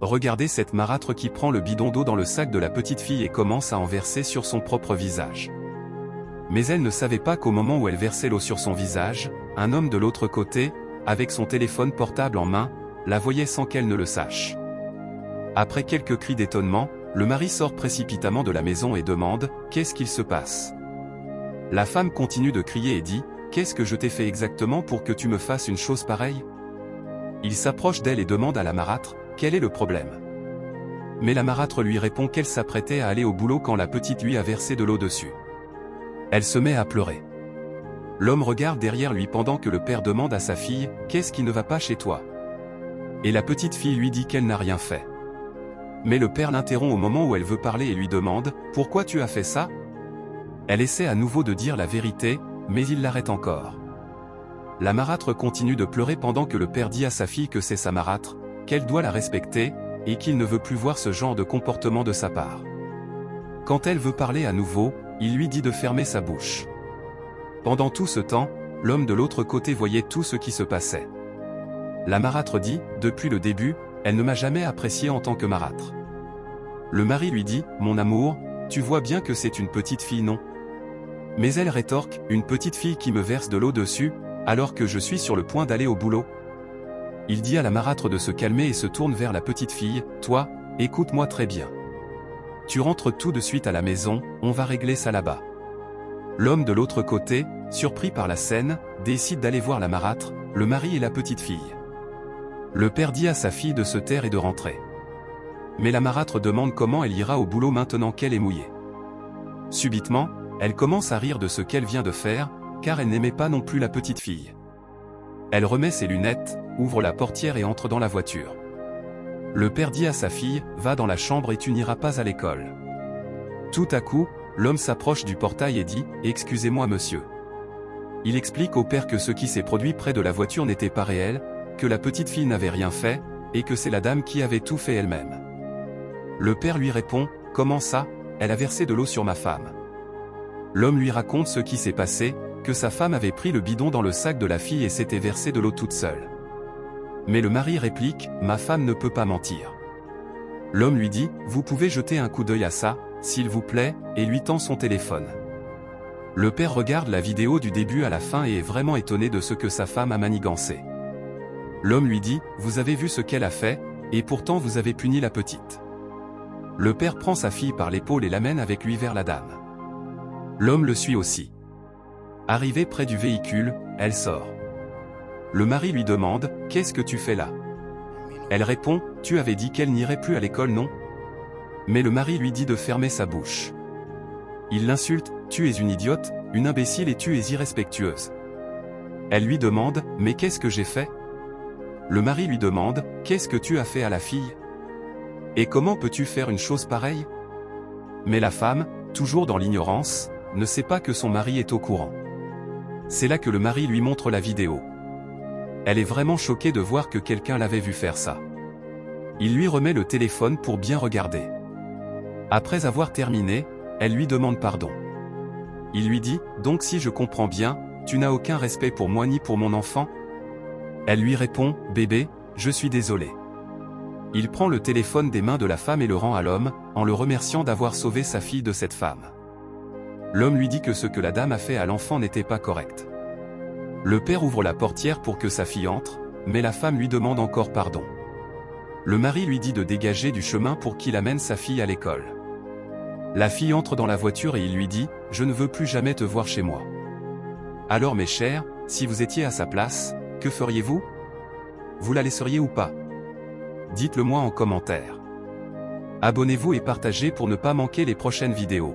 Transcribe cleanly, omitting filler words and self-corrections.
Regardez cette marâtre qui prend le bidon d'eau dans le sac de la petite fille et commence à en verser sur son propre visage. Mais elle ne savait pas qu'au moment où elle versait l'eau sur son visage, un homme de l'autre côté, avec son téléphone portable en main, la voyait sans qu'elle ne le sache. Après quelques cris d'étonnement, le mari sort précipitamment de la maison et demande « Qu'est-ce qu'il se passe ?» La femme continue de crier et dit « Qu'est-ce que je t'ai fait exactement pour que tu me fasses une chose pareille ?» Il s'approche d'elle et demande à la marâtre « Quel est le problème ?» Mais la marâtre lui répond qu'elle s'apprêtait à aller au boulot quand la petite lui a versé de l'eau dessus. Elle se met à pleurer. L'homme regarde derrière lui pendant que le père demande à sa fille « Qu'est-ce qui ne va pas chez toi ?» Et la petite fille lui dit qu'elle n'a rien fait. Mais le père l'interrompt au moment où elle veut parler et lui demande « Pourquoi tu as fait ça ?» Elle essaie à nouveau de dire la vérité, mais il l'arrête encore. La marâtre continue de pleurer pendant que le père dit à sa fille que c'est sa marâtre, qu'elle doit la respecter, et qu'il ne veut plus voir ce genre de comportement de sa part. Quand elle veut parler à nouveau, il lui dit de fermer sa bouche. Pendant tout ce temps, l'homme de l'autre côté voyait tout ce qui se passait. La marâtre dit, depuis le début, elle ne m'a jamais apprécié en tant que marâtre. Le mari lui dit, mon amour, tu vois bien que c'est une petite fille non ? Mais elle rétorque, une petite fille qui me verse de l'eau dessus, alors que je suis sur le point d'aller au boulot. Il dit à la marâtre de se calmer et se tourne vers la petite fille, toi, écoute-moi très bien. Tu rentres tout de suite à la maison, on va régler ça là-bas. L'homme de l'autre côté, surpris par la scène, décide d'aller voir la marâtre, le mari et la petite fille. Le père dit à sa fille de se taire et de rentrer. Mais la marâtre demande comment elle ira au boulot maintenant qu'elle est mouillée. Subitement, elle commence à rire de ce qu'elle vient de faire, car elle n'aimait pas non plus la petite fille. Elle remet ses lunettes, ouvre la portière et entre dans la voiture. Le père dit à sa fille, va dans la chambre et tu n'iras pas à l'école. Tout à coup, l'homme s'approche du portail et dit, excusez-moi monsieur. Il explique au père que ce qui s'est produit près de la voiture n'était pas réel, que la petite fille n'avait rien fait, et que c'est la dame qui avait tout fait elle-même. Le père lui répond, comment ça, elle a versé de l'eau sur ma femme. L'homme lui raconte ce qui s'est passé, que sa femme avait pris le bidon dans le sac de la fille et s'était versé de l'eau toute seule. Mais le mari réplique, ma femme ne peut pas mentir. L'homme lui dit, vous pouvez jeter un coup d'œil à ça, s'il vous plaît, et lui tend son téléphone. Le père regarde la vidéo du début à la fin et est vraiment étonné de ce que sa femme a manigancé. L'homme lui dit, vous avez vu ce qu'elle a fait, et pourtant vous avez puni la petite. Le père prend sa fille par l'épaule et l'amène avec lui vers la dame. L'homme le suit aussi. Arrivé près du véhicule, elle sort. Le mari lui demande, qu'est-ce que tu fais là? Elle répond, tu avais dit qu'elle n'irait plus à l'école non? Mais le mari lui dit de fermer sa bouche. Il l'insulte, tu es une idiote, une imbécile et tu es irrespectueuse. Elle lui demande, mais qu'est-ce que j'ai fait? Le mari lui demande, qu'est-ce que tu as fait à la fille? Et comment peux-tu faire une chose pareille? Mais la femme, toujours dans l'ignorance, ne sait pas que son mari est au courant. C'est là que le mari lui montre la vidéo. Elle est vraiment choquée de voir que quelqu'un l'avait vu faire ça. Il lui remet le téléphone pour bien regarder. Après avoir terminé, elle lui demande pardon. Il lui dit, donc si je comprends bien, tu n'as aucun respect pour moi ni pour mon enfant? Elle lui répond, bébé, je suis désolé. Il prend le téléphone des mains de la femme et le rend à l'homme, en le remerciant d'avoir sauvé sa fille de cette femme. L'homme lui dit que ce que la dame a fait à l'enfant n'était pas correct. Le père ouvre la portière pour que sa fille entre, mais la femme lui demande encore pardon. Le mari lui dit de dégager du chemin pour qu'il amène sa fille à l'école. La fille entre dans la voiture et il lui dit, je ne veux plus jamais te voir chez moi. Alors mes chers, si vous étiez à sa place, que feriez-vous? Vous la laisseriez ou pas? Dites-le moi en commentaire. Abonnez-vous et partagez pour ne pas manquer les prochaines vidéos.